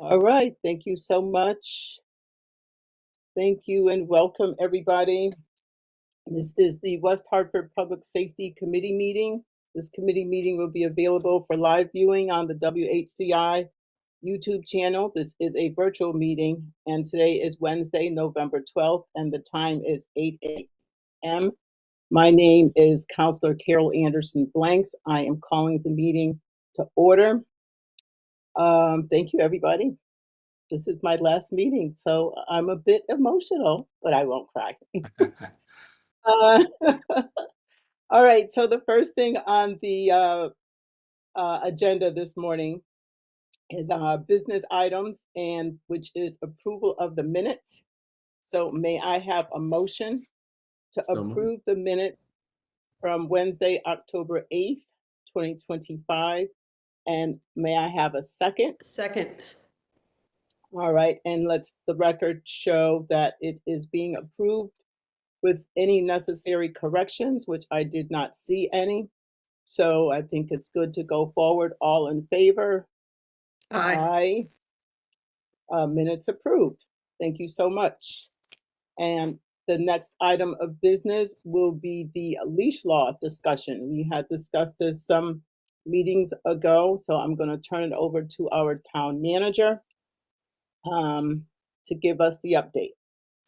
All right, thank you so much. Thank you and welcome everybody. This is the West Hartford Public Safety Committee meeting. This committee meeting will be available for live viewing on the WHCI YouTube channel. This is a virtual meeting, and today is Wednesday, November 12th, and the time is 8 a.m. My name is Counselor Carol Anderson Blanks. I am calling the meeting to order. Thank you, everybody. This is my last meeting, so I'm a bit emotional, but I won't cry. uh, all right, so the first thing on the agenda this morning is business items, and which is approval of the minutes. So may I have a motion to approve the minutes from Wednesday, October 8th, 2025, and may I have a second? Second. All right, and let's the record show that it is being approved with any necessary corrections, which I did not see any. So I think it's good to go forward. All in favor? Aye. Minutes approved. Thank you so much. And the next item of business will be the leash law discussion. We had discussed this some meetings ago, so I'm going to turn it over to our town manager to give us the update.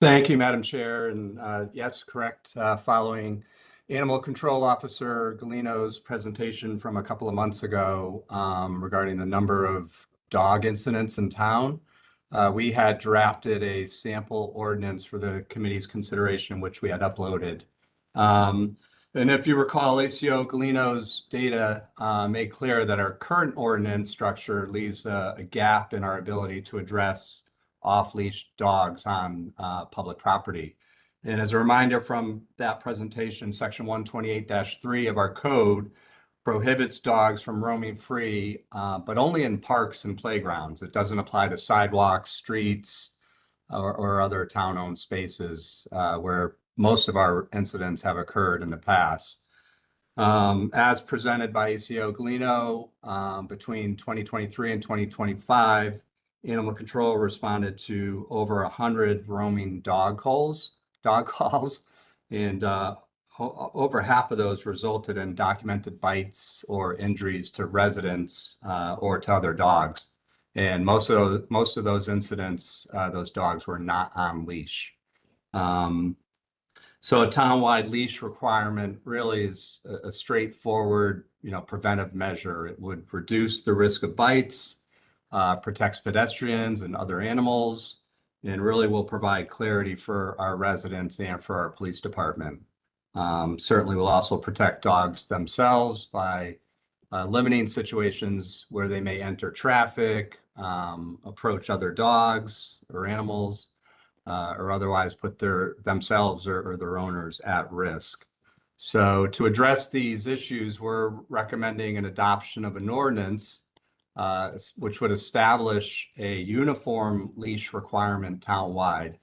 Thank you, Madam Chair. And yes, correct. Following Animal Control Officer Galino's presentation from a couple of months ago regarding the number of dog incidents in town, we had drafted a sample ordinance for the committee's consideration, which we had uploaded. And if you recall, ACO Galino's data made clear that our current ordinance structure leaves a gap in our ability to address off-leash dogs on public property. And as a reminder from that presentation, Section 128-3 of our code prohibits dogs from roaming free, but only in parks and playgrounds. It doesn't apply to sidewalks, streets, or other town-owned spaces where most of our incidents have occurred in the past. As presented by ACO Galino, between 2023 and 2025, Animal Control responded to over 100 roaming dog calls, and over half of those resulted in documented bites or injuries to residents or to other dogs. And most of those incidents, those dogs were not on leash. So a town-wide leash requirement really is a straightforward, preventive measure. It would reduce the risk of bites, protects pedestrians and other animals, and really will provide clarity for our residents and for our police department. Certainly will also protect dogs themselves by limiting situations where they may enter traffic, approach other dogs or animals, or otherwise put themselves or their owners at risk. So to address these issues, we're recommending an adoption of an ordinance which would establish a uniform leash requirement townwide.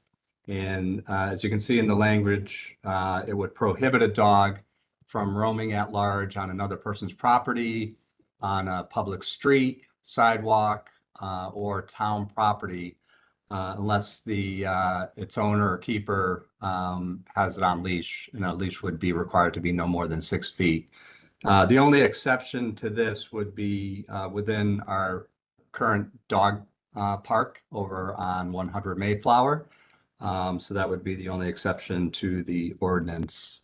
And as you can see in the language, it would prohibit a dog from roaming at large on another person's property, on a public street, sidewalk, or town property, unless its owner or keeper has it on leash, and a leash would be required to be no more than 6 feet. The only exception to this would be within our current dog park over on 100 Mayflower. So that would be the only exception to the ordinance.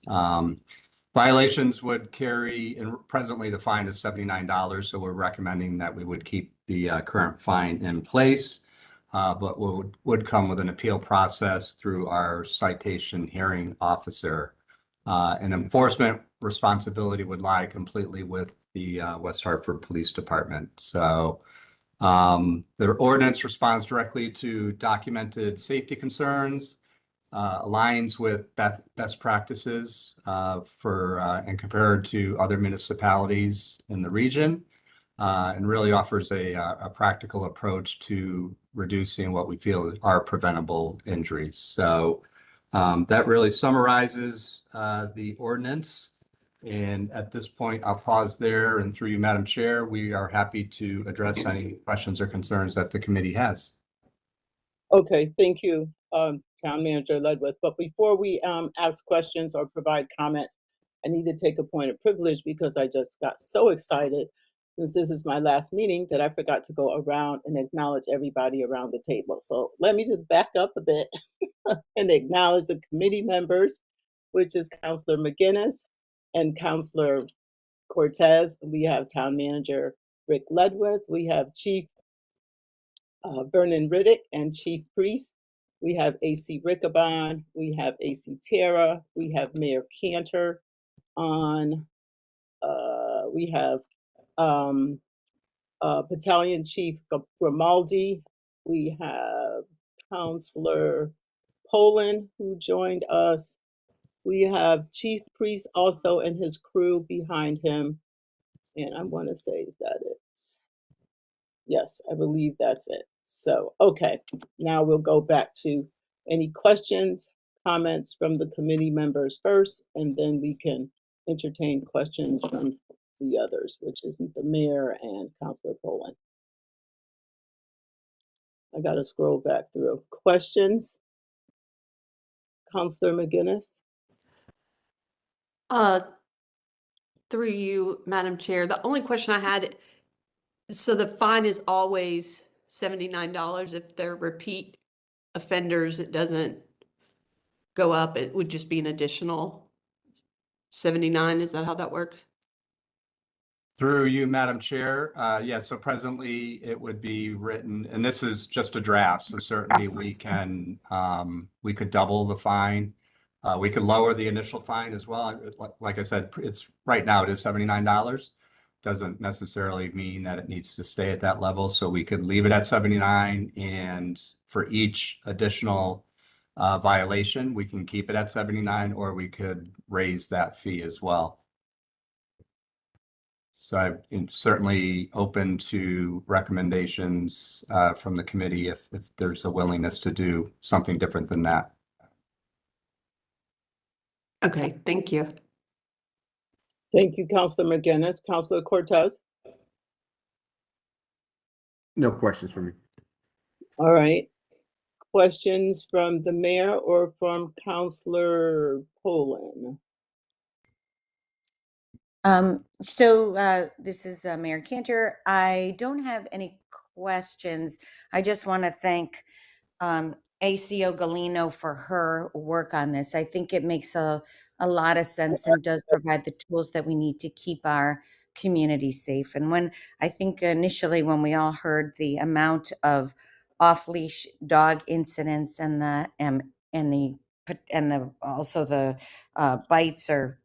Violations would carry, and presently the fine is $79, so we're recommending that we would keep the current fine in place, but would come with an appeal process through our citation hearing officer. And enforcement responsibility would lie completely with the West Hartford Police Department. So the ordinance responds directly to documented safety concerns, aligns with best practices and compared to other municipalities in the region, and really offers a practical approach to reducing what we feel are preventable injuries. So that really summarizes the ordinance. And at this point, I'll pause there, and through you, Madam Chair, we are happy to address any questions or concerns that the committee has. Okay, thank you, Town Manager Ledwith. But before we ask questions or provide comments, I need to take a point of privilege because I just got so excited since this is my last meeting that I forgot to go around and acknowledge everybody around the table. So let me just back up a bit and acknowledge the committee members, which is Councilor McGinnis and Councilor Cortez. We have Town Manager Rick Ledwith. We have Chief Vernon Riddick and Chief Priest. We have AC Rickabon. We have AC Terra. We have Mayor Cantor on. We have Battalion Chief Grimaldi. We have Counselor Poland who joined us. We have Chief Priest also and his crew behind him. And I want to say, is that it? Yes, I believe that's it. So, okay, now we'll go back to any questions, comments from the committee members first, and then we can entertain questions from the others, which isn't the mayor and Councilor Poland. I got to scroll back through. Questions? Councilor McGinnis? Through you, Madam Chair, the only question I had, so the fine is always $79 if they're repeat offenders, it doesn't go up, it would just be an additional 79, is that how that works? Through you, Madam Chair, yeah, so presently it would be written, and this is just a draft, so certainly we could double the fine. We could lower the initial fine as well. Like I said, it's right now it is $79. Doesn't necessarily mean that it needs to stay at that level. So we could leave it at 79, and for each additional violation, we can keep it at 79, or we could raise that fee as well. So I'm certainly open to recommendations from the committee if there's a willingness to do something different than that. Okay, thank you. Thank you, Councilor McGinnis. Councilor Cortez? No questions for me. All right. Questions from the mayor or from Councilor Poland? This is Mayor Cantor. I don't have any questions. I just want to thank ACO Galino for her work on this. I think it makes a lot of sense and does provide the tools that we need to keep our community safe. And when I think initially when we all heard the amount of off-leash dog incidents and also the bites or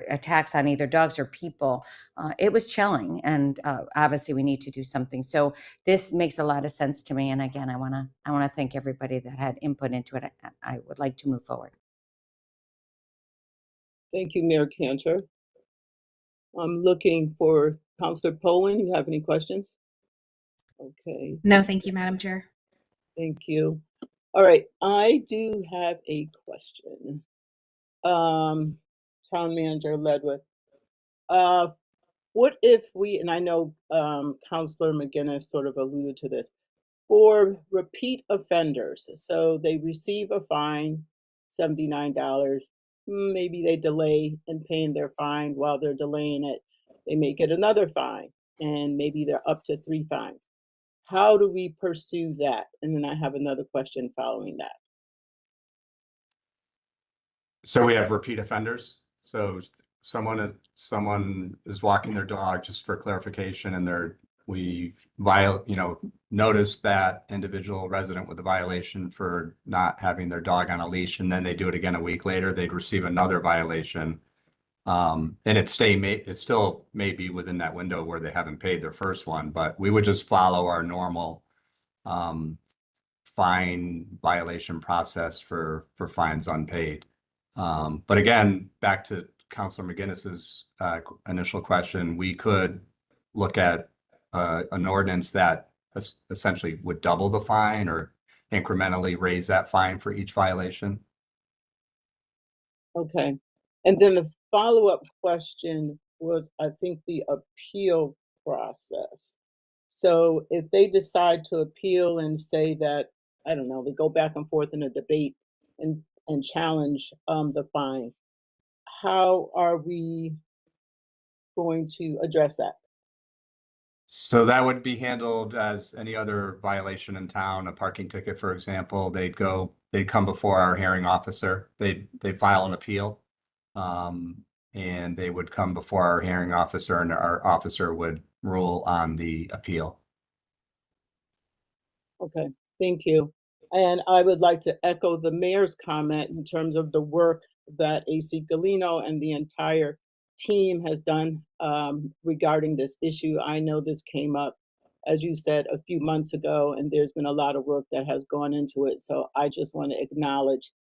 attacks on either dogs or people, it was chilling. And obviously we need to do something. So this makes a lot of sense to me. And again, I want to thank everybody that had input into it. I would like to move forward. Thank you, Mayor Cantor. I'm looking for Councilor Poland. You have any questions? Okay. No, thank you, Madam Chair. Thank you. All right, I do have a question. Town Manager Ledwith. What if we, and I know Councilor McGinnis sort of alluded to this, for repeat offenders, so they receive a fine, $79, maybe they delay in paying their fine. While they're delaying it, they may get another fine, and maybe they're up to 3 fines. How do we pursue that? And then I have another question following that. So we have repeat offenders. So someone is walking their dog, just for clarification, and we notice that individual resident with a violation for not having their dog on a leash, and then they do it again a week later, they'd receive another violation. And it still may be within that window where they haven't paid their first one, but we would just follow our normal fine violation process for fines unpaid. But again, back to Councilor McGinnis's initial question, we could look at an ordinance that essentially would double the fine or incrementally raise that fine for each violation. Okay. And then follow-up question was, I think, the appeal process. So if they decide to appeal and say that, I don't know, they go back and forth in a debate and challenge the fine, how are we going to address that? So that would be handled as any other violation in town, a parking ticket, for example. They'd come before our hearing officer. They'd file an appeal. And they would come before our hearing officer, and our officer would rule on the appeal. Okay, thank you. And I would like to echo the mayor's comment in terms of the work that AC Galino and the entire team has done regarding this issue. I know this came up, as you said, a few months ago, and there's been a lot of work that has gone into it. So I just want to acknowledge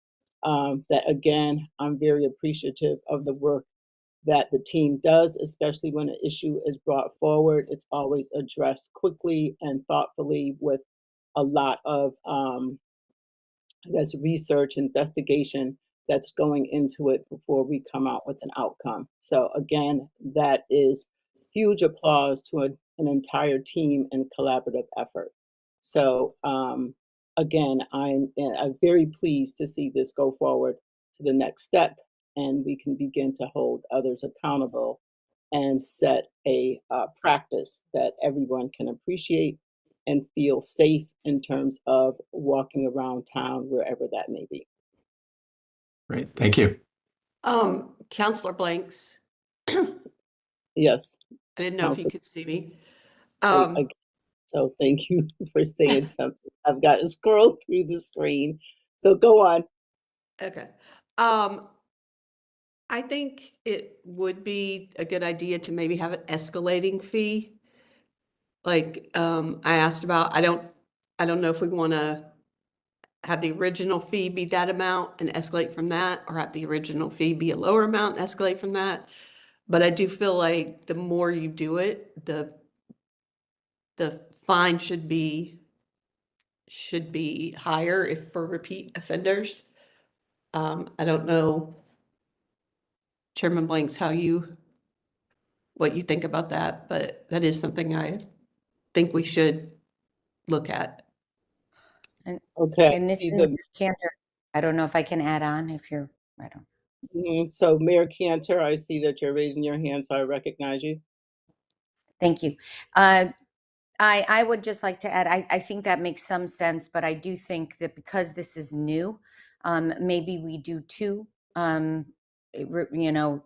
that again. I'm very appreciative of the work that the team does, especially when an issue is brought forward. It's always addressed quickly and thoughtfully with a lot of, I guess, research, investigation that's going into it before we come out with an outcome. So again, that is huge applause to an entire team and collaborative effort. So again, I'm very pleased to see this go forward to the next step, and we can begin to hold others accountable and set a practice that everyone can appreciate and feel safe in terms of walking around town, wherever that may be. Great, thank you. Counselor Blanks, Yes. I didn't know if you Counselor- could see me. So thank you for saying something. I've got to scroll through the screen. So go on. Okay. I think it would be a good idea to maybe have an escalating fee. Like, I asked about, I don't know if we want to have the original fee be that amount and escalate from that, or have the original fee be a lower amount and escalate from that. But I do feel like the more you do it, the fine should be higher if for repeat offenders. I don't know, Chairman Blanks, what you think about that, but that is something I think we should look at. Okay. And this See is the- Mayor Cantor. I don't know if I can add on if you're, I don't. So Mayor Cantor, I see that you're raising your hand, so I recognize you. Thank you. I would just like to add, I think that makes some sense, but I do think that because this is new, maybe we do two,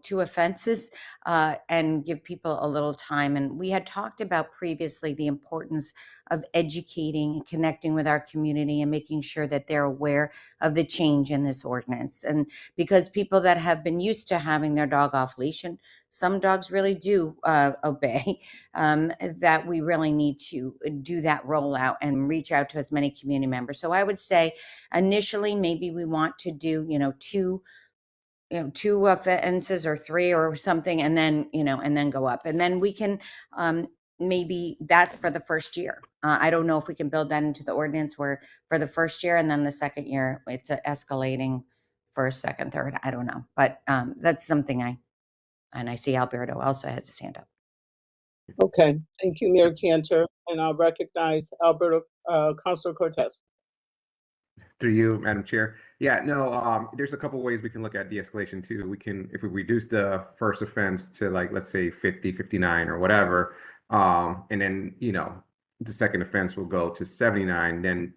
two offenses and give people a little time. And we had talked about previously the importance of educating and connecting with our community and making sure that they're aware of the change in this ordinance. And because people that have been used to having their dog off leash, and some dogs really do obey, that we really need to do that rollout and reach out to as many community members. So I would say initially, maybe we want to do, two offenses or three or something, and then, and then go up. And then we can maybe that for the first year. I don't know if we can build that into the ordinance where for the first year, and then the second year, it's escalating first, second, third. I don't know. But that's something and I see Alberto also has his hand up. Okay, thank you, Mayor Cantor, and I'll recognize Alberto, Councilor Cortez. Through you, Madam Chair. Yeah, no, there's a couple ways we can look at de-escalation too. We can, if we reduce the first offense to, like, let's say 50, 59 or whatever, and then, the second offense will go to 79, then,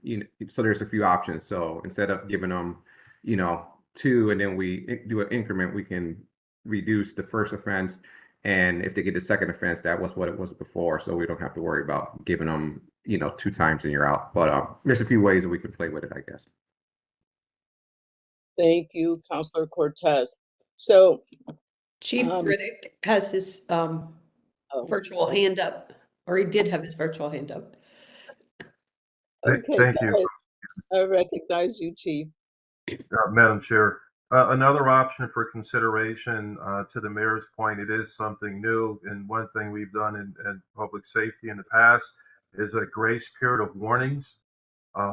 so there's a few options. So instead of giving them, two, and then we do an increment, we can reduce the first offense. And if they get the second offense, that was what it was before. So we don't have to worry about giving them, two times and you're out. But there's a few ways that we can play with it, I guess. Thank you, Councilor Cortez. So, Chief Riddick has his virtual hand up, or he did have his virtual hand up. Okay, Thank you. I recognize you, Chief. Madam Chair. Another option for consideration, to the mayor's point, it is something new. And one thing we've done in public safety in the past is a grace period of warnings.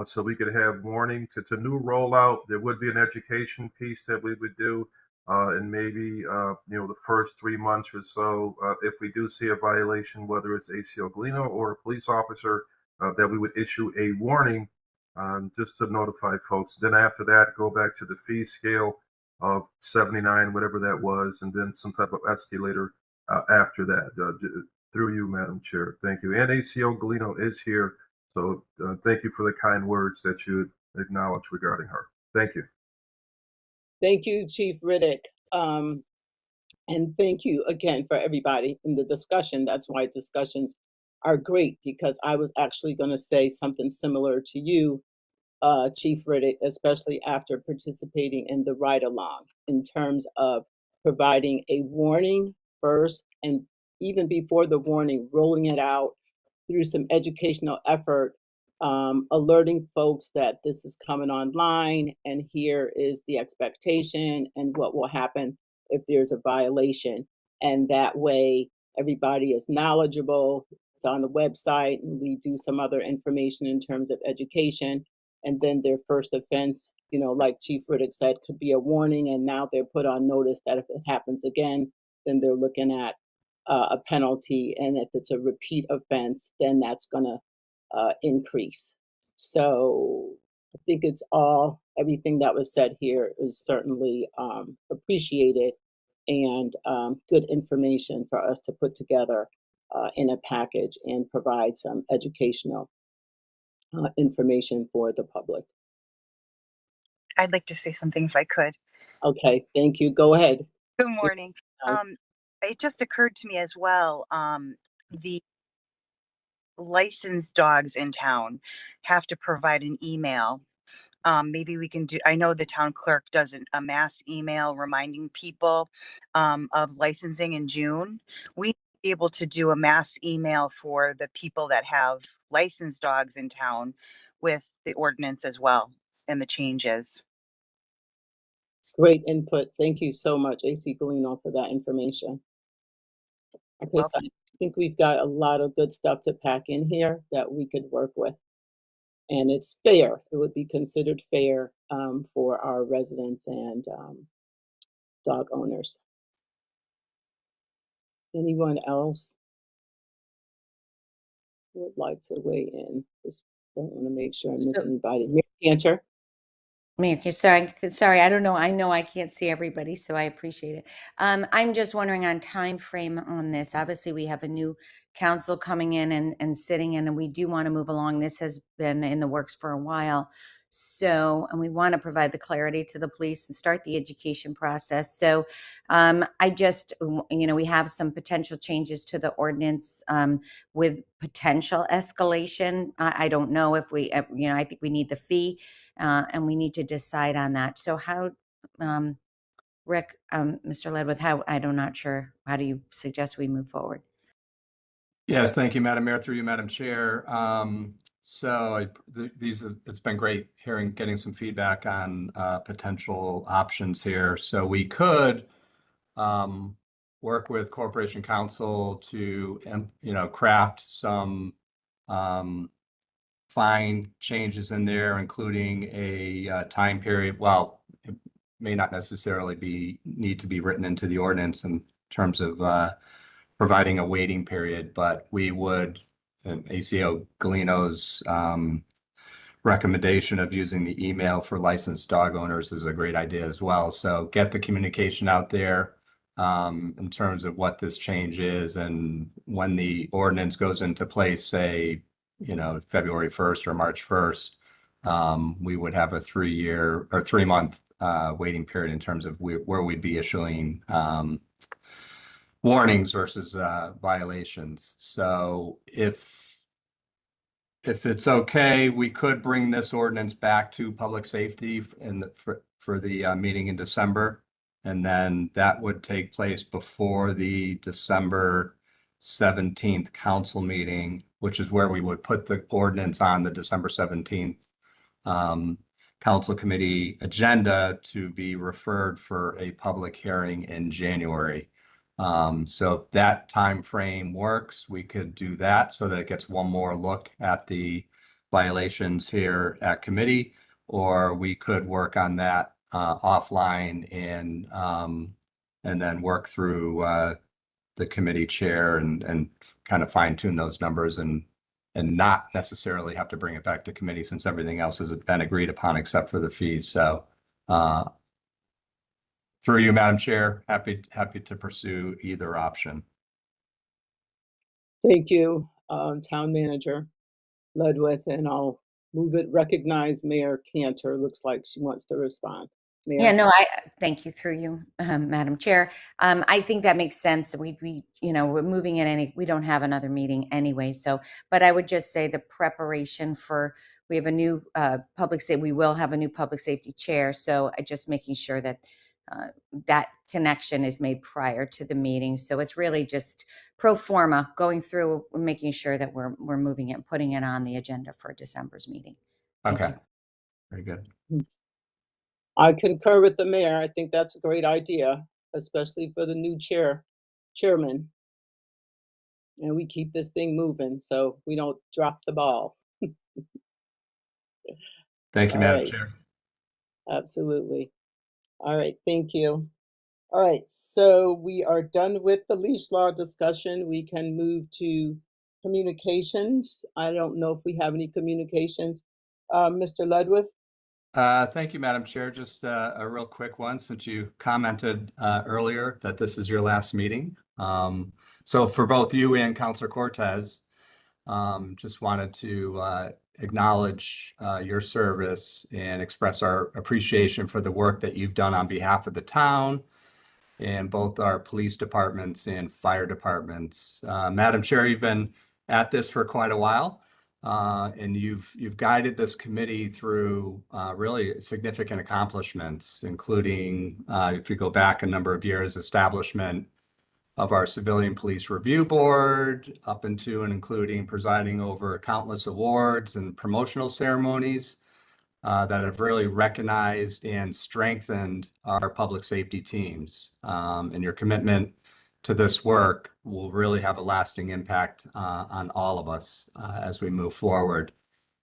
So we could have warnings. It's a new rollout. There would be an education piece that we would do. and maybe, the first 3 months or so, if we do see a violation, whether it's ACO Galeno or a police officer, that we would issue a warning just to notify folks. Then after that, go back to the fee scale of 79, whatever that was, and then some type of escalator after that. Through you, Madam Chair. Thank you. And ACO Galeno is here, so thank you for the kind words that you acknowledge regarding her. Thank you. Thank you, Chief Riddick. And thank you again for everybody in the discussion. That's why discussions are great, because I was actually going to say something similar to you, Chief Riddick, especially after participating in the ride along, in terms of providing a warning first, and even before the warning, rolling it out through some educational effort, alerting folks that this is coming online and here is the expectation and what will happen if there's a violation. And that way everybody is knowledgeable. It's on the website, and we do some other information in terms of education. And then their first offense, like Chief Riddick said, could be a warning, and now they're put on notice that if it happens again, then they're looking at a penalty, and if it's a repeat offense, then that's going to increase. So I think everything that was said here is certainly appreciated, and good information for us to put together in a package and provide some educational information for the public. I'd like to say something if I could. Okay, thank you. Go ahead. Good morning. It just occurred to me as well, the licensed dogs in town have to provide an email. Maybe we can I know the town clerk does a mass email reminding people of licensing in June. We need to be able to do a mass email for the people that have licensed dogs in town with the ordinance as well and the changes. Great input. Thank you so much, AC Galeno, for that information. Okay, so I think we've got a lot of good stuff to pack in here that we could work with. And it's fair. It would be considered fair for our residents and dog owners. Anyone else who would like to weigh in? Just don't want to make sure I miss anybody. Mary Cantor. Sorry, I don't know. I know I can't see everybody, so I appreciate it. I'm just wondering on time frame on this. Obviously, we have a new council coming in and sitting in, and we do want to move along. This has been in the works for a while. So, and we want to provide the clarity to the police and start the education process. So, I just, we have some potential changes to the ordinance with potential escalation. I don't know if we, I think we need the fee. And we need to decide on that. So how, Rick, Mr. Ledwith, I'm not sure. How do you suggest we move forward? Yes, thank you, Madam Mayor, through you, Madam Chair. It's been great getting some feedback on potential options here. So we could work with Corporation Counsel to, craft some fine changes in there, including a time period. Well, it may not necessarily need to be written into the ordinance in terms of providing a waiting period, but we would, ACO Galeno's recommendation of using the email for licensed dog owners is a great idea as well. So get the communication out there in terms of what this change is, and when the ordinance goes into place, say, February 1st or March 1st, we would have a 3-month waiting period in terms of where we'd be issuing warnings versus violations. So if it's okay, we could bring this ordinance back to public safety for the meeting in December, and then that would take place before the December 17th council meeting, which is where we would put the ordinance on the December 17th council committee agenda to be referred for a public hearing in January. So if that time frame works, we could do that so that it gets one more look at the violations here at committee, or we could work on that offline and then work through the committee chair and kind of fine tune those numbers and not necessarily have to bring it back to committee since everything else has been agreed upon except for the fees. So through you, Madam Chair, happy to pursue either option. Thank you, Town Manager Ledwith, and I'll move it. Recognize Mayor Cantor. Looks like she wants to respond. Mayor? Yeah, no, I thank you through you, Madam Chair. I think that makes sense. We we're moving in we don't have another meeting anyway. So, but I would just say the preparation we have a new we will have a new public safety chair. So just making sure that that connection is made prior to the meeting. So it's really just pro forma going through, making sure that we're moving it, putting it on the agenda for December's meeting. Thank Okay, you. very good. I concur with the mayor. I think that's a great idea, especially for the new chairman. And we keep this thing moving so we don't drop the ball. Thank you, All Madam right. Chair. Absolutely. All right, thank you. All right, so we are done with the leash law discussion. We can move to communications. I don't know if we have any communications. Mr. Ledwith? Thank you, Madam Chair. Just a real quick one, since you commented earlier that this is your last meeting. So for both you and Councilor Cortez, just wanted to acknowledge your service and express our appreciation for the work that you've done on behalf of the town and both our police departments and fire departments. Madam Chair, you've been at this for quite a while. And you've guided this committee through really significant accomplishments, including, if you go back a number of years, establishment of our Civilian Police Review Board, up into and including presiding over countless awards and promotional ceremonies that have really recognized and strengthened our public safety teams. And your commitment to this work will really have a lasting impact on all of us as we move forward.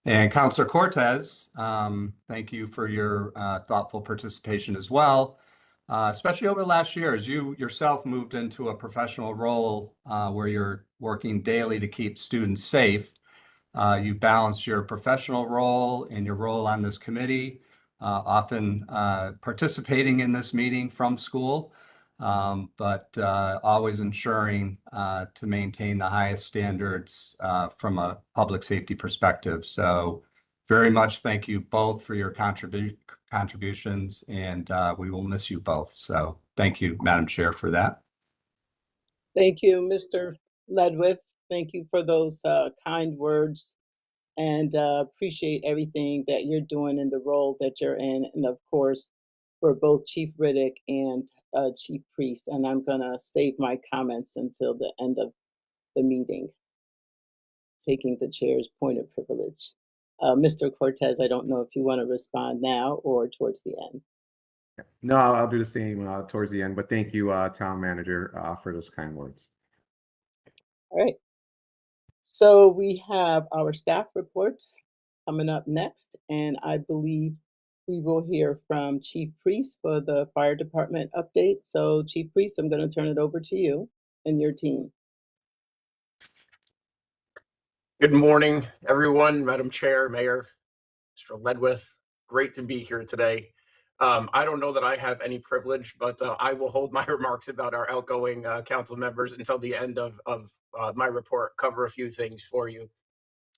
And Councilor Cortez, thank you for your thoughtful participation as well, especially over the last year as you yourself moved into a professional role where you're working daily to keep students safe. You balance your professional role and your role on this committee, often participating in this meeting from school. But always ensuring to maintain the highest standards from a public safety perspective. So very much thank you both for your contributions, and we will miss you both. So thank you, Madam Chair, for that. Thank you, Mr. Ledwith. Thank you for those kind words, and appreciate everything that you're doing in the role that you're in. And of course, for both Chief Riddick and Chief Priest. And I'm gonna save my comments until the end of the meeting, taking the chair's point of privilege. Mr. Cortez, I don't know if you want to respond now or towards the end. No, I'll do the same towards the end, but thank you, Town Manager, for those kind words. All right. So we have our staff reports coming up next, and I believe we will hear from Chief Priest for the fire department update. So Chief Priest, I'm going to turn it over to you and your team. Good morning, everyone, Madam Chair, Mayor, Mr. Ledwith. Great to be here today. I don't know that I have any privilege, but I will hold my remarks about our outgoing council members until the end of my report, cover a few things for you.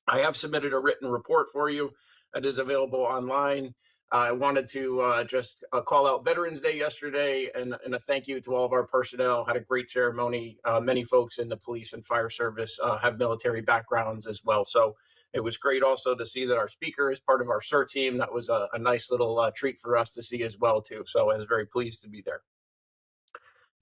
I have submitted a written report for you that is available online. I wanted to just call out Veterans Day yesterday and a thank you to all of our personnel. Had a great ceremony. Many folks in the police and fire service have military backgrounds as well. So it was great also to see that our speaker is part of our CERT team. That was a nice little treat for us to see as well too. So I was very pleased to be there.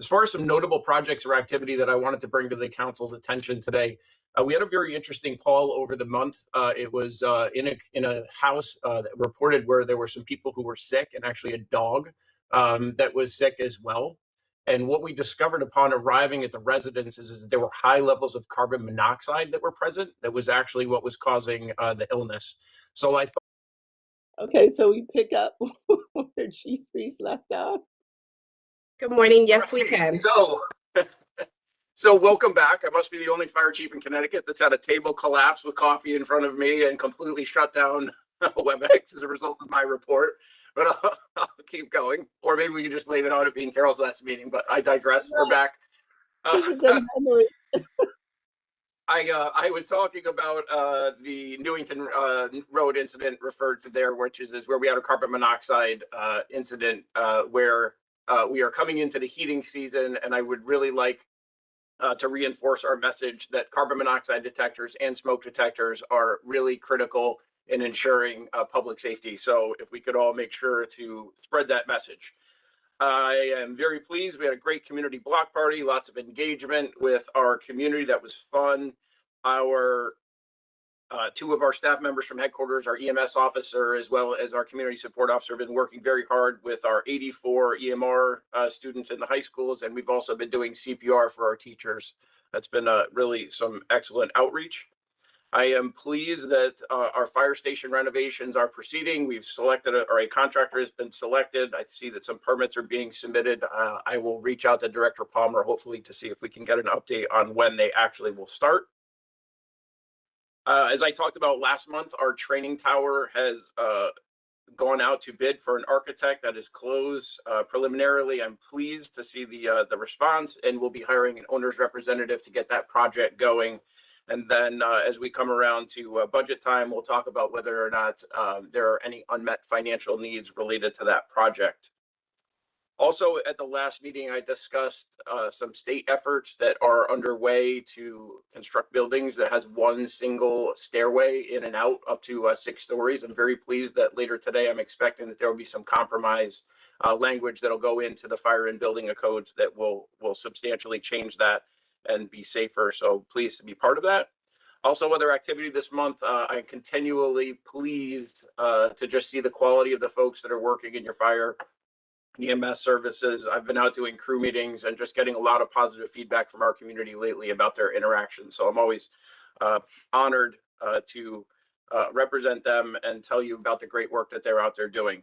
As far as some notable projects or activity that I wanted to bring to the council's attention today, we had a very interesting call over the month. It was in a house that reported where there were some people who were sick, and actually a dog that was sick as well. And what we discovered upon arriving at the residence is that there were high levels of carbon monoxide that were present. That was actually what was causing the illness. So I thought Okay, so we pick up where Chief Priest left off. Good morning. Yes, we can. So welcome back. I must be the only fire chief in Connecticut that's had a table collapse with coffee in front of me and completely shut down WebEx as a result of my report. But I'll keep going. Or maybe we can just blame it on it being Carol's last meeting, but I digress. We're back. This is a memory. I was talking about the Newington Road incident referred to there, which is where we had a carbon monoxide incident where we are coming into the heating season, and I would really like to reinforce our message that carbon monoxide detectors and smoke detectors are really critical in ensuring public safety. So if we could all make sure to spread that message. I am very pleased. We had a great community block party, lots of engagement with our community. That was fun. Our two of our staff members from headquarters, our EMS officer, as well as our community support officer, have been working very hard with our 84 EMR students in the high schools. And we've also been doing CPR for our teachers. That's been really some excellent outreach. I am pleased that our fire station renovations are proceeding. We've selected a contractor has been selected. I see that some permits are being submitted. I will reach out to Director Palmer, hopefully, to see if we can get an update on when they actually will start. As I talked about last month, our training tower has gone out to bid for an architect. That is closed preliminarily. I'm pleased to see the response, and we'll be hiring an owner's representative to get that project going. And then as we come around to budget time, we'll talk about whether or not there are any unmet financial needs related to that project. Also, at the last meeting, I discussed some state efforts that are underway to construct buildings that has one single stairway in and out up to 6 stories. I'm very pleased that later today, I'm expecting that there will be some compromise language that'll go into the fire and building codes that will substantially change that and be safer. So pleased to be part of that. Also, other activity this month, I'm continually pleased to just see the quality of the folks that are working in your fire EMS services. I've been out doing crew meetings and just getting a lot of positive feedback from our community lately about their interactions. So I'm always honored to represent them and tell you about the great work that they're out there doing.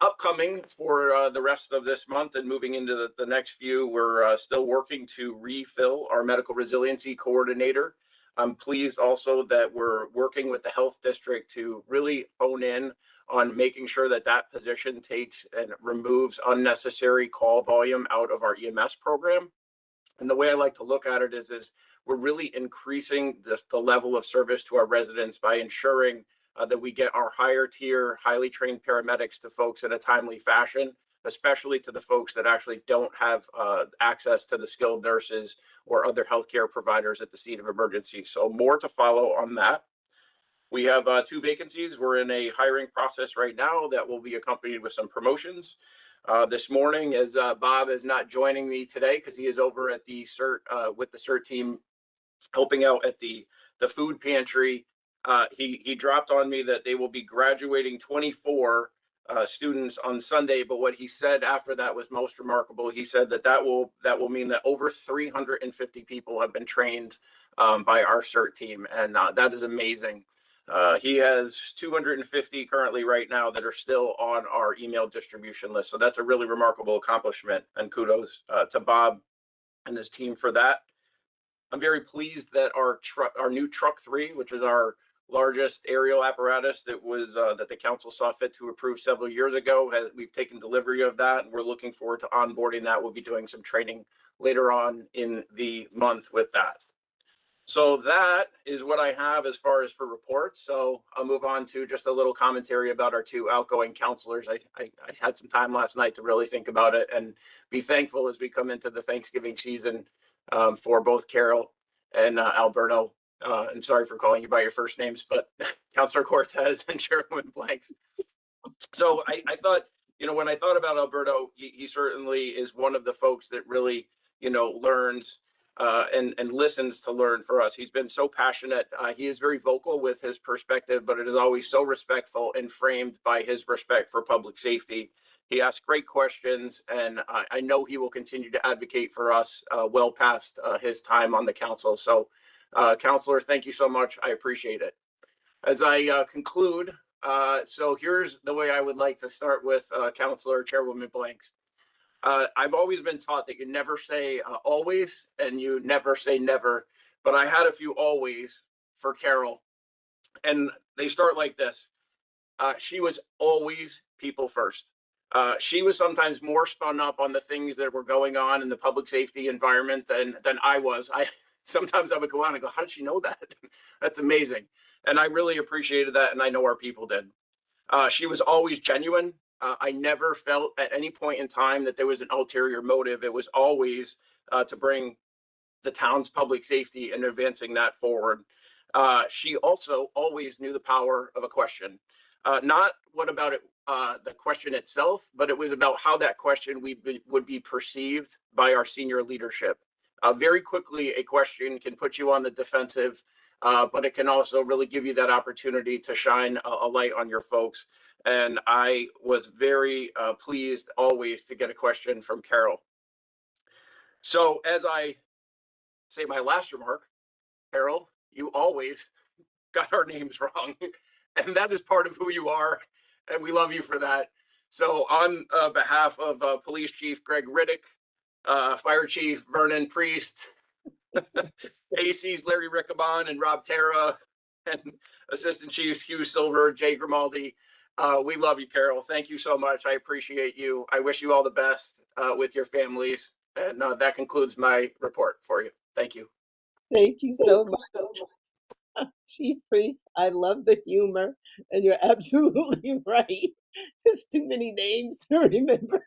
Upcoming for the rest of this month and moving into the next few, we're still working to refill our medical resiliency coordinator. I'm pleased also that we're working with the health district to really hone in on making sure that that position takes and removes unnecessary call volume out of our EMS program. And the way I like to look at it is we're really increasing the level of service to our residents by ensuring that we get our higher tier, highly trained paramedics to folks in a timely fashion, especially to the folks that actually don't have access to the skilled nurses or other healthcare providers at the scene of emergency. So more to follow on that. We have 2 vacancies. We're in a hiring process right now that will be accompanied with some promotions. This morning, as Bob is not joining me today because he is over at the CERT with the CERT team helping out at the food pantry. He dropped on me that they will be graduating 24 students on Sunday, but what he said after that was most remarkable. He said that will mean that over 350 people have been trained by our CERT team, and that is amazing. He has 250 currently right now that are still on our email distribution list, so that's a really remarkable accomplishment, and kudos to Bob and his team for that. I'm very pleased that our new truck 3, which is our largest aerial apparatus that the council saw fit to approve several years ago, we've taken delivery of that, and we're looking forward to onboarding that. We'll be doing some training later on in the month with that. So that is what I have as far as for reports. So I'll move on to just a little commentary about our 2 outgoing counselors. I had some time last night to really think about it and be thankful as we come into the Thanksgiving season for both Carol and Alberto. And sorry for calling you by your first names, but Counselor Cortez and Chairwoman Blanks. So I thought, when I thought about Alberto, he certainly is one of the folks that really, learns and listens to learn for us. He's been so passionate. He is very vocal with his perspective, but it is always so respectful and framed by his respect for public safety. He asks great questions, and I know he will continue to advocate for us well past his time on the council. So, Counselor, thank you so much. I appreciate it. As I conclude, So here's the way I would like to start with Councilor Chairwoman Blanks. I've always been taught that you never say always and you never say never, but I had a few always for Carol, and they start like this. She was always people first. She was sometimes more spun up on the things that were going on in the public safety environment than I was. Sometimes I would go on and go, how did she know that? That's amazing. And I really appreciated that. And I know our people did. She was always genuine. I never felt at any point in time that there was an ulterior motive. It was always to bring the town's public safety and advancing that forward. She also always knew the power of a question. Not what about it, the question itself, but it was about how that question would be perceived by our senior leadership. Very quickly, a question can put you on the defensive, but it can also really give you that opportunity to shine a light on your folks. And I was very pleased always to get a question from Carol. So as I say my last remark, Carol, you always got our names wrong. And that is part of who you are. And we love you for that. So on behalf of Police Chief Greg Riddick, Fire Chief Vernon Priest, ACs Larry Riccabon and Rob Terra, and Assistant Chiefs Hugh Silver, Jay Grimaldi, we love you, Carol. Thank you so much. I appreciate you. I wish you all the best with your families. And that concludes my report for you. Thank you. Thank you so much, Chief Priest. I love the humor, and you're absolutely right. There's too many names to remember,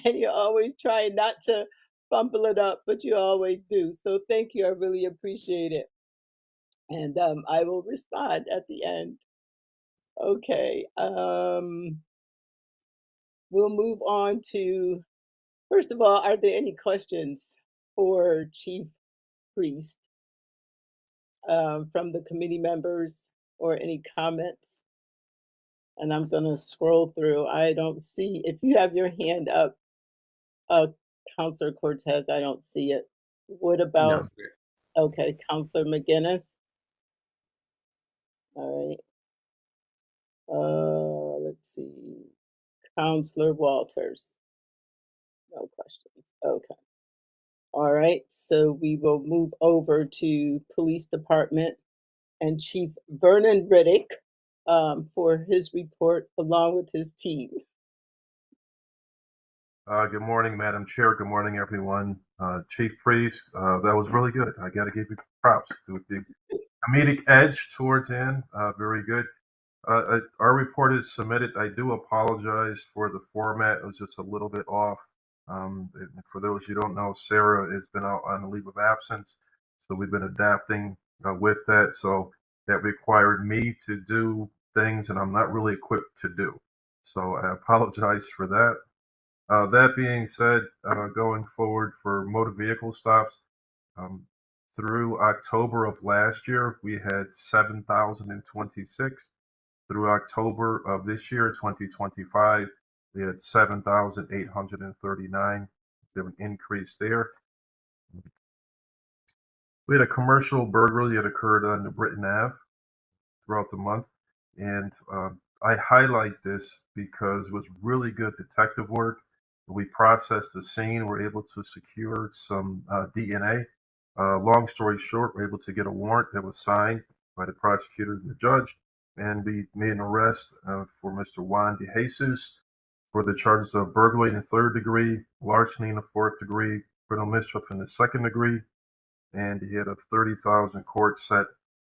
and you're always trying not to fumble it up, but you always do. So thank you. I really appreciate it. And I will respond at the end. Okay. We'll move on to, first of all, are there any questions for Chief Priest from the committee members, or any comments? And I'm going to scroll through. I don't see, if you have your hand up, Councilor Cortez, I don't see it. What about, okay, Councilor McGinnis? All right. Let's see. Councilor Walters? No questions. Okay. All right. So we will move over to Police Department and Chief Vernon Riddick for his report along with his team. Good morning, Madam Chair. Good morning, everyone. Chief Priest, that was really good. I got to give you props. The comedic edge towards the end, very good. Our report is submitted. I do apologize for the format. It was just a little bit off. For those who don't know, Sarah has been out on a leave of absence, so we've been adapting with that. So that required me to do things, and I'm not really equipped to do. So I apologize for that. That being said, going forward for motor vehicle stops, through October of last year, we had 7,026. Through October of this year, 2025, we had 7,839. There's an increase there. We had a commercial burglary that occurred on the Britton Ave throughout the month. And I highlight this because it was really good detective work. We processed the scene, we're able to secure some DNA. Long story short, we're able to get a warrant that was signed by the prosecutors and the judge, and we made an arrest for Mr. Juan De Jesus for the charges of burglary in the 3rd degree, larceny in the 4th degree, criminal mischief in the 2nd degree, and he had a $30,000 court set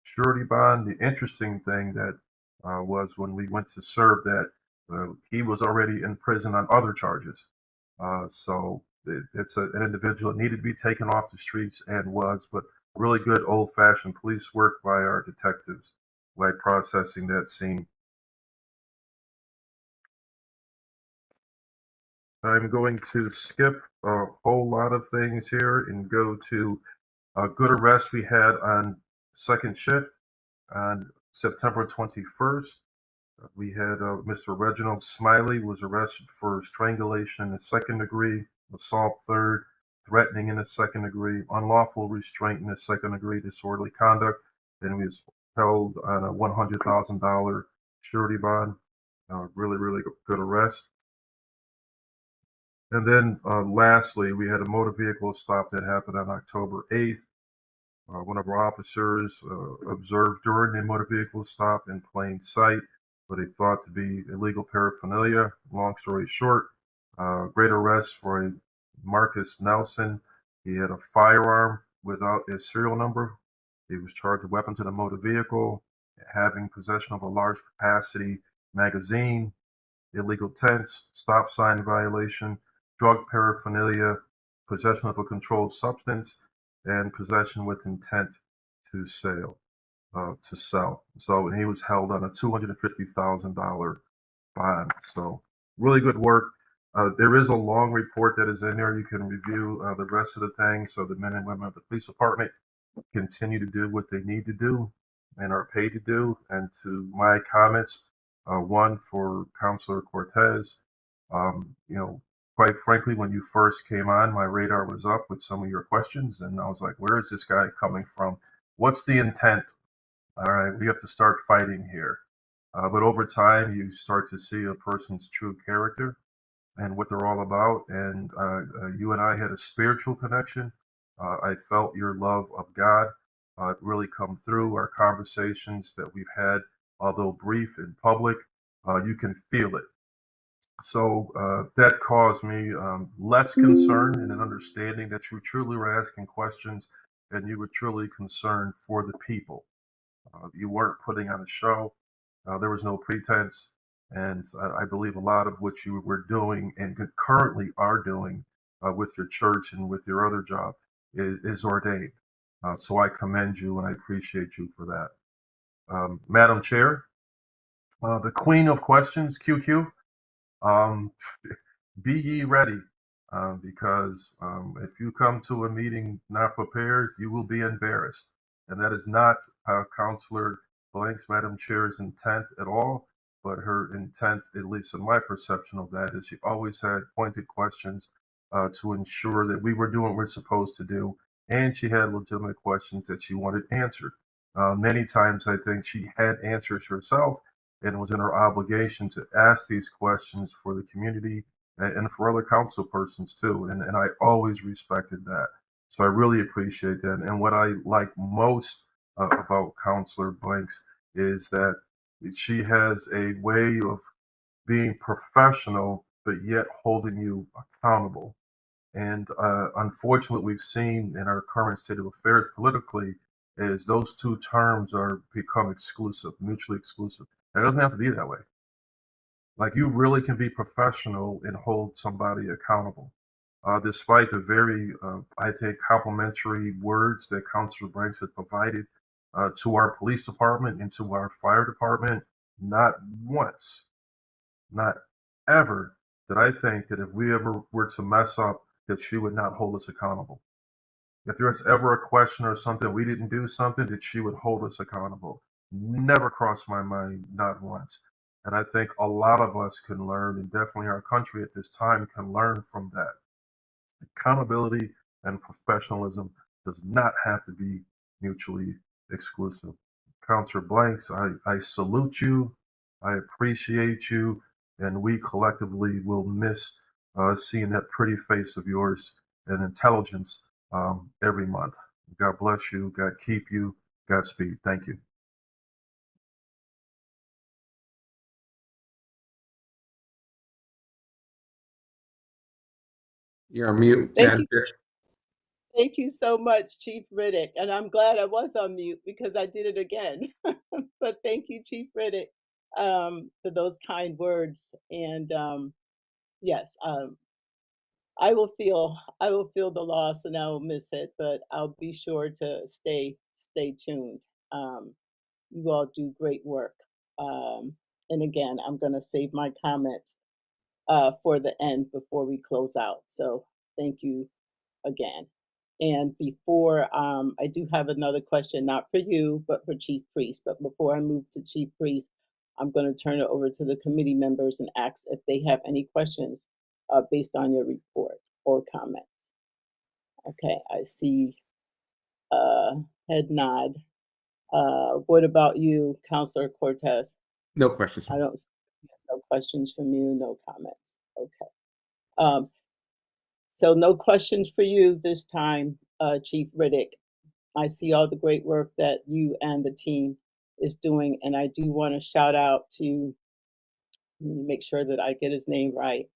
surety bond. The interesting thing that was when we went to serve that, he was already in prison on other charges. So it's an individual that needed to be taken off the streets and was, but really good old-fashioned police work by our detectives by processing that scene. I'm going to skip a whole lot of things here and go to a good arrest we had on second shift on September 21st. We had Mr. Reginald Smiley was arrested for strangulation in the 2nd degree, assault 3rd, threatening in the 2nd degree, unlawful restraint in the 2nd degree, disorderly conduct, and he was held on a $100,000 surety bond. Really, really good arrest. And then lastly, we had a motor vehicle stop that happened on October 8th. One of our officers observed during the motor vehicle stop in plain sight what he thought to be illegal paraphernalia. Long story short, great arrest for a Marcus Nelson. He had a firearm without a serial number. He was charged with weapons in a motor vehicle, having possession of a large capacity magazine, illegal tents, stop sign violation, drug paraphernalia, possession of a controlled substance, and possession with intent to sell. So he was held on a $250,000 bond. So really good work. There is a long report that is in there. You can review the rest of the things. So the men and women of the police department continue to do what they need to do and are paid to do. And to my comments, one for Councilor Cortez, quite frankly, when you first came on, my radar was up with some of your questions, and I was like, where is this guy coming from? What's the intent? All right, we have to start fighting here. But over time, you start to see a person's true character and what they're all about. And you and I had a spiritual connection. I felt your love of God really come through our conversations that we've had, although brief in public. You can feel it. So that caused me less concern and an understanding that you truly were asking questions and you were truly concerned for the people. You weren't putting on a show. There was no pretense. And I believe a lot of what you were doing and currently are doing with your church and with your other job is ordained. So I commend you and I appreciate you for that. Madam Chair, the queen of questions, QQ. Be ye ready, because if you come to a meeting not prepared, you will be embarrassed. And that is not Councillor Blank's, Madam Chair's intent at all, but her intent, at least in my perception of that, is she always had pointed questions to ensure that we were doing what we're supposed to do, and she had legitimate questions that she wanted answered. Many times I think she had answers herself, and it was in her obligation to ask these questions for the community and for other council persons too. And I always respected that. So I really appreciate that. And what I like most about Councillor Blanks is that she has a way of being professional, but yet holding you accountable. And unfortunately, we've seen in our current state of affairs politically is those two terms are become exclusive, mutually exclusive. And it doesn't have to be that way. Like, you really can be professional and hold somebody accountable. Despite the very, I think, complimentary words that Councilor Branks has provided to our police department and to our fire department, not once, not ever did I think that if we ever were to mess up, that she would not hold us accountable. If there was ever a question or something, we didn't do something, that she would hold us accountable. Never crossed my mind, not once. And I think a lot of us can learn, and definitely our country at this time can learn from that. Accountability and professionalism does not have to be mutually exclusive. Councilor Blanks, I salute you, I appreciate you, and we collectively will miss seeing that pretty face of yours and intelligence every month. God bless you, God keep you, Godspeed. Thank you. You're on mute, Thank Madam you. Chair. Thank you so much, Chief Riddick. And I'm glad I was on mute because I did it again. But thank you, Chief Riddick, for those kind words. And yes, I will feel the loss and I will miss it, but I'll be sure to stay tuned. You all do great work. And again, I'm going to save my comments for the end before we close out. So thank you again. And before, I do have another question, not for you, but for Chief Priest. But before I move to Chief Priest, I'm going to turn it over to the committee members and ask if they have any questions based on your report or comments. Okay, I see head nod. What about you, Councilor Cortez? No questions. I don't, no questions from you, no comments. Okay. Um, so no questions for you this time, Chief Riddick. I see all the great work that you and the team is doing, and I do want to shout out to, make sure that I get his name right,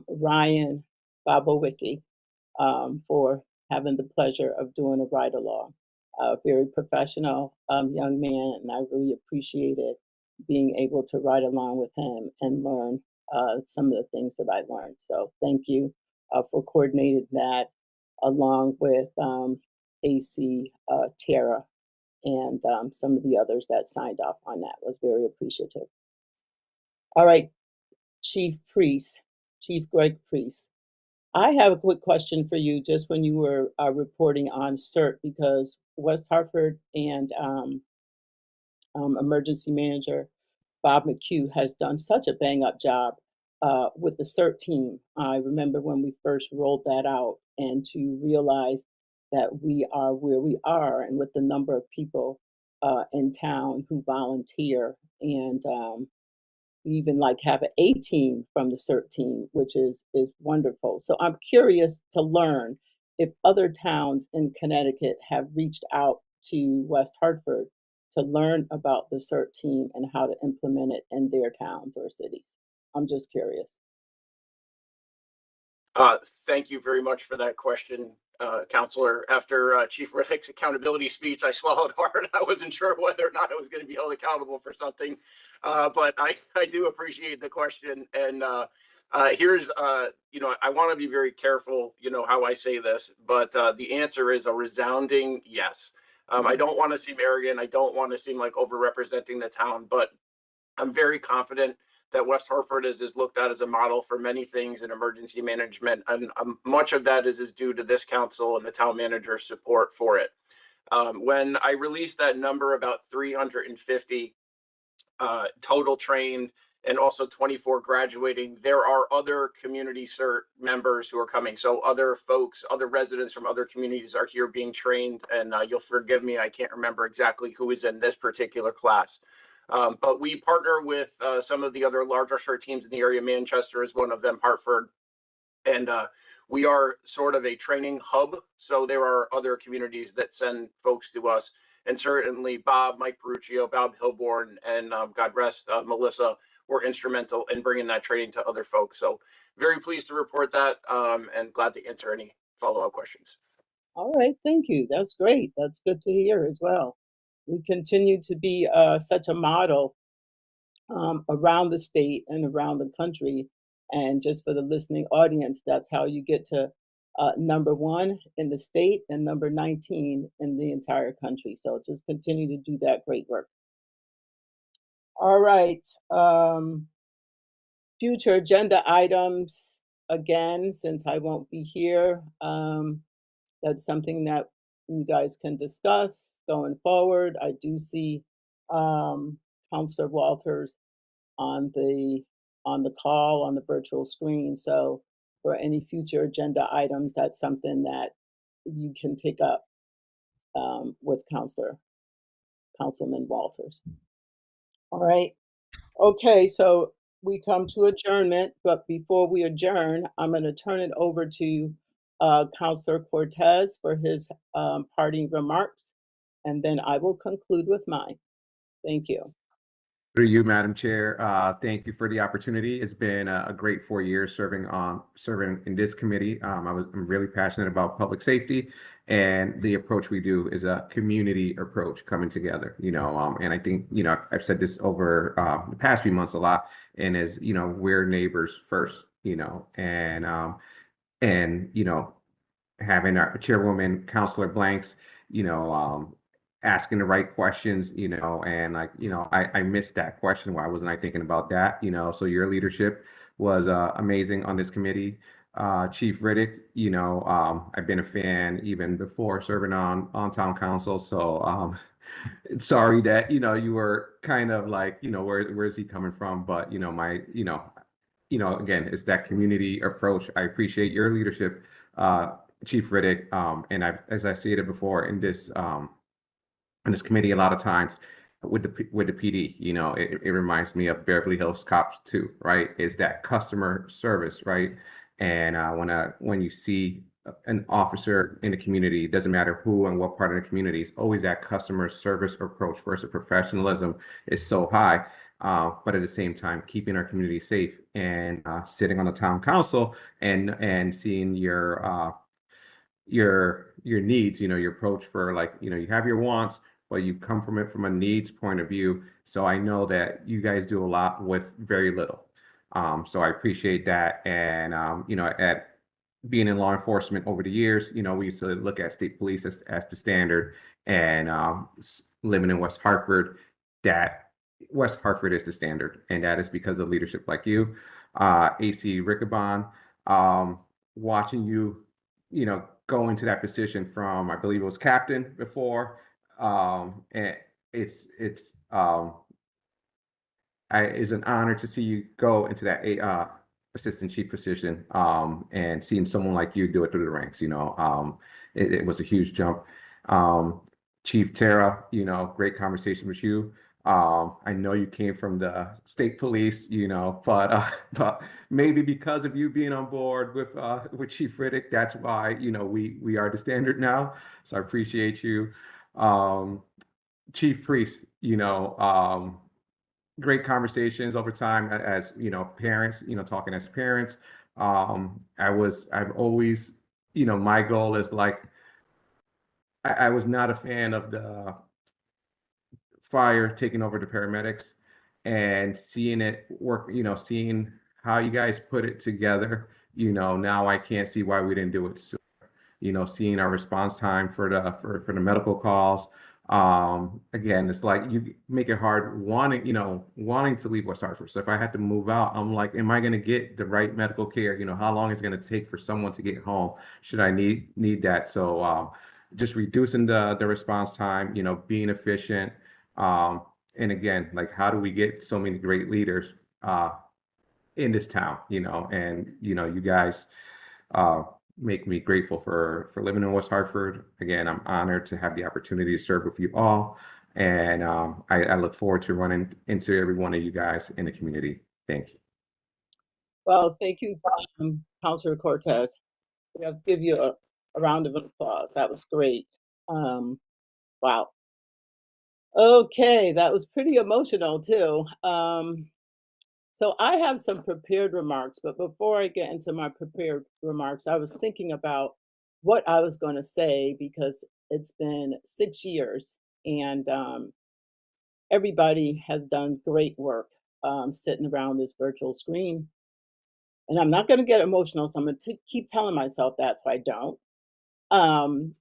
Ryan Babowicki, for having the pleasure of doing a ride along. Very professional young man, and I really appreciated being able to ride along with him and learn some of the things that I learned. So thank you for coordinating that along with AC Tara and some of the others that signed off on that. Was very appreciative. All right, Chief Greg Priest. I have a quick question for you just when you were reporting on CERT, because West Hartford and emergency manager Bob McHugh has done such a bang up job with the CERT team. I remember when we first rolled that out, and to realize that we are where we are and with the number of people in town who volunteer, and we even like have an A team from the CERT team, which is wonderful. So I'm curious to learn if other towns in Connecticut have reached out to West Hartford to learn about the CERT team and how to implement it in their towns or cities. I'm just curious. Thank you very much for that question, Counselor. After Chief Riddick's accountability speech, I swallowed hard. I wasn't sure whether or not I was going to be held accountable for something, but I do appreciate the question. And here's, I want to be very careful, how I say this, but the answer is a resounding yes. I don't want to seem arrogant. I don't want to seem like overrepresenting the town, but I'm very confident that West Hartford is looked at as a model for many things in emergency management, and much of that is due to this council and the town manager's support for it. When I released that number, about 350 total trained and also 24 graduating, there are other community CERT members who are coming. So other folks, other residents from other communities are here being trained, and you'll forgive me, I can't remember exactly who is in this particular class. But we partner with some of the other larger CERT teams in the area. Manchester is one of them, Hartford. And we are sort of a training hub. So there are other communities that send folks to us. And certainly Bob, Mike Peruccio, Bob Hilborn, and God rest Melissa were instrumental in bringing that training to other folks. So very pleased to report that, and glad to answer any follow-up questions. All right, thank you. That's great. That's good to hear as well. We continue to be such a model around the state and around the country. And just for the listening audience, that's how you get to number 1 in the state and number 19 in the entire country. So just continue to do that great work. All right. Future agenda items, again, since I won't be here, that's something that you guys can discuss going forward. I do see Counselor Walters on the call on the virtual screen. So for any future agenda items, that's something that you can pick up with Councilman Walters. All right. Okay, so we come to adjournment, but before we adjourn, I'm going to turn it over to Counselor Cortez for his parting remarks, and then I will conclude with mine. Thank you. Through you, Madam Chair, thank you for the opportunity. It's been a great 4 years serving in this committee. I'm really passionate about public safety, and the approach we do is a community approach coming together. And I think I've said this over the past few months a lot, and we're neighbors first. Having our chairwoman, Councilor Blanks, asking the right questions, and I missed that question. Why wasn't I thinking about that? So your leadership was amazing on this committee. Chief Riddick, I've been a fan even before serving on town council. So sorry that, you were kind of like, where's he coming from? But, again, it's that community approach. I appreciate your leadership, Chief Riddick. And as I stated before in this committee, a lot of times with the PD. You know, it reminds me of Beverly Hills Cops too, right? Is that customer service, right? And when you see an officer in the community, it doesn't matter who and what part of the community, it's always that customer service approach versus professionalism is so high. But at the same time, keeping our community safe and sitting on the town council and seeing your needs, you know, your approach for, like, you know, you have your wants, but you come from it from a needs point of view. So I know that you guys do a lot with very little. So I appreciate that. And you know, at being in law enforcement over the years, you know, we used to look at state police as the standard. And living in West Hartford, that West Hartford is the standard, and that is because of leadership like you, AC Rickabon, watching you, you know, go into that position from, I believe it was captain before, and it's it's an honor to see you go into that assistant chief position, and seeing someone like you do it through the ranks. You know, it was a huge jump. Chief Tara, you know, great conversation with you. I know you came from the state police, you know, but maybe because of you being on board with Chief Riddick, that's why, you know, we are the standard now. So I appreciate you. Chief Priest, you know, great conversations over time as, you know, parents, you know, talking as parents. I've always, you know, my goal is like, I was not a fan of the fire taking over the paramedics, and seeing it work, you know, seeing how you guys put it together, you know, now I can't see why we didn't do it sooner. You know, seeing our response time for the medical calls. Again, it's like you make it hard wanting to leave West Hartford. So if I had to move out, I'm like, am I going to get the right medical care? You know, how long is it going to take for someone to get home? Should I need that? So just reducing the response time, you know, being efficient. Um, and again, like, how do we get so many great leaders in this town? You know, and you know, you guys uh, make me grateful for living in West Hartford. Again, I'm honored to have the opportunity to serve with you all, and I look forward to running into every one of you guys in the community. Thank you. Well, thank you, Councilor Cortez. We have to give you a round of applause. That was great. Wow. Okay, that was pretty emotional too. So I have some prepared remarks, but before I get into my prepared remarks, I was thinking about what I was going to say, because it's been 6 years, and everybody has done great work sitting around this virtual screen. And I'm not going to get emotional, so I'm going to keep telling myself that so I don't.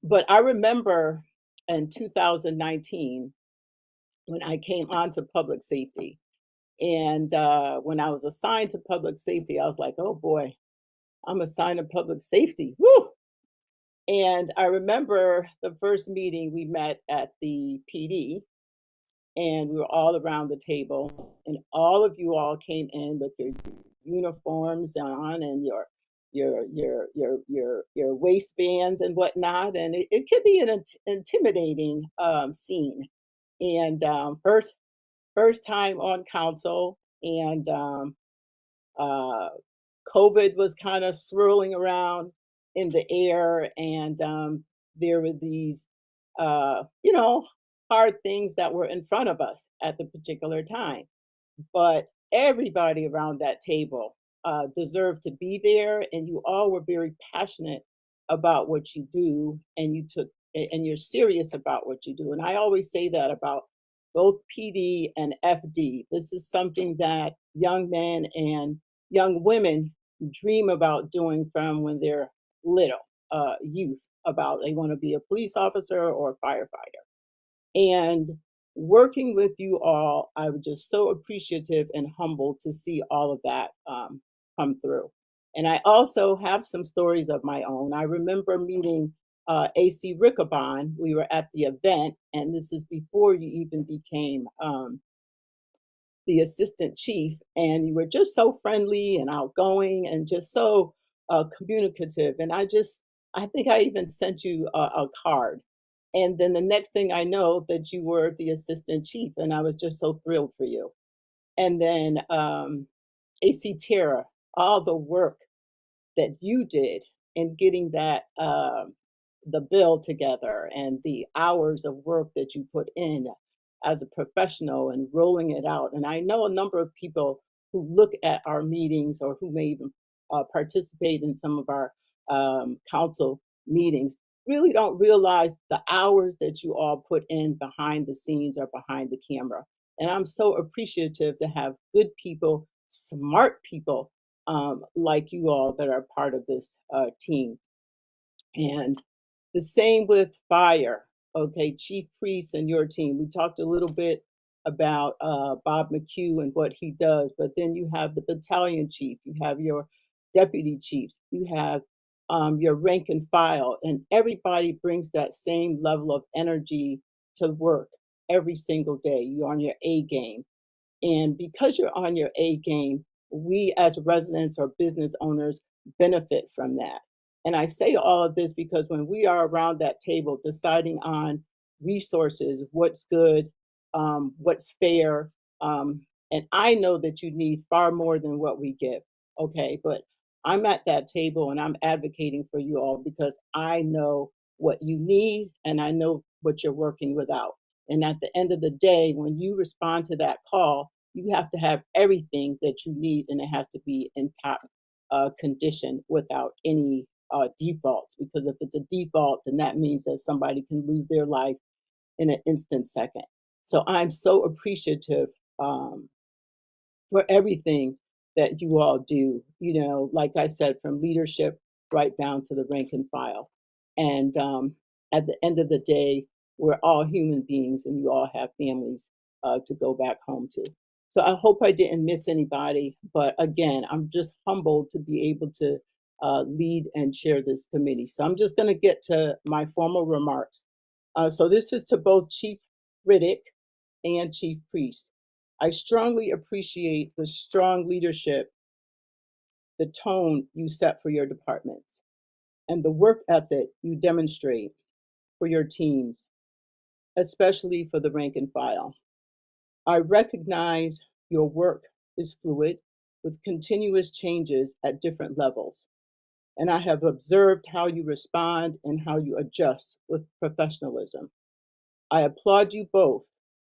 But I remember in 2019 when I came on to public safety. And when I was assigned to public safety, I was like, oh boy, I'm assigned to public safety. Woo! And I remember the first meeting we met at the PD, and we were all around the table, and all of you all came in with your uniforms on and your waistbands and whatnot, and it could be an intimidating scene. And first time on council, and uh, COVID was kind of swirling around in the air, and there were these, you know, hard things that were in front of us at the particular time. But everybody around that table deserved to be there, and you all were very passionate about what you do, and you're serious about what you do. And I always say that about both PD and FD. This is something that young men and young women dream about doing from when they're little, youth, about they want to be a police officer or a firefighter. And working with you all, I was just so appreciative and humbled to see all of that come through. And I also have some stories of my own. I remember meeting AC Rickabon. We were at the event, and this is before you even became the assistant chief, and you were just so friendly and outgoing and just so communicative. And I think I even sent you a card. And then the next thing I know that you were the assistant chief, and I was just so thrilled for you. And then AC Terra, all the work that you did in getting that the bill together and the hours of work that you put in as a professional and rolling it out. And I know a number of people who look at our meetings or who may even participate in some of our council meetings really don't realize the hours that you all put in behind the scenes or behind the camera. And I'm so appreciative to have good people, smart people like you all that are part of this team. And the same with fire. Okay, Chief Priest and your team. We talked a little bit about Bob McHugh and what he does, but then you have the battalion chief, you have your deputy chiefs, you have your rank and file, and everybody brings that same level of energy to work every single day. You're on your A game. And because you're on your A game, we as residents or business owners benefit from that. And I say all of this because when we are around that table deciding on resources, what's good, what's fair, and I know that you need far more than what we give, okay? But I'm at that table and I'm advocating for you all because I know what you need and I know what you're working without. And at the end of the day, when you respond to that call, you have to have everything that you need, and it has to be in top condition without any defaults. Because if it's a default, then that means that somebody can lose their life in an instant second. So I'm so appreciative for everything that you all do, you know, like I said, from leadership right down to the rank and file. And at the end of the day, we're all human beings and you all have families to go back home to. So I hope I didn't miss anybody. But again, I'm just humbled to be able to lead and chair this committee. So I'm just going to get to my formal remarks. So this is to both Chief Riddick and Chief Priest. I strongly appreciate the strong leadership, the tone you set for your departments, and the work ethic you demonstrate for your teams, especially for the rank and file. I recognize your work is fluid with continuous changes at different levels, and I have observed how you respond and how you adjust with professionalism. I applaud you both,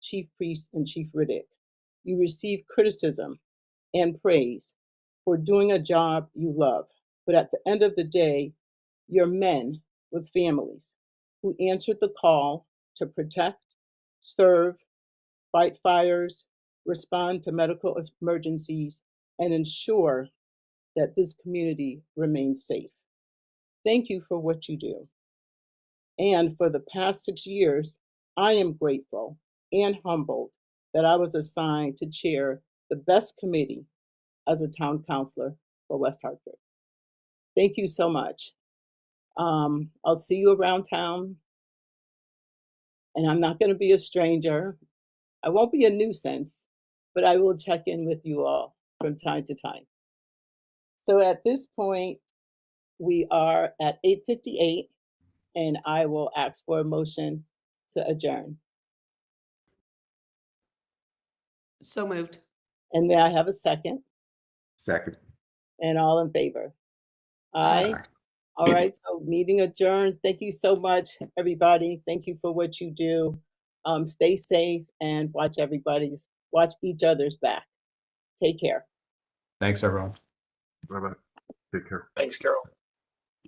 Chief Priest and Chief Riddick. You receive criticism and praise for doing a job you love. But at the end of the day, you're men with families who answered the call to protect, serve, fight fires, respond to medical emergencies, and ensure that this community remains safe. Thank you for what you do. And for the past 6 years, I am grateful and humbled that I was assigned to chair the best committee as a town councilor for West Hartford. Thank you so much. I'll see you around town, and I'm not going to be a stranger. I won't be a nuisance, but I will check in with you all from time to time. So at this point, we are at 8:58, and I will ask for a motion to adjourn. So moved. And may I have a second? Second. And all in favor? Aye. Aye. All right, so meeting adjourned. Thank you so much, everybody. Thank you for what you do. Stay safe and watch each other's back. Take care. Thanks, everyone. Bye-bye. Take care. Thanks, Carol.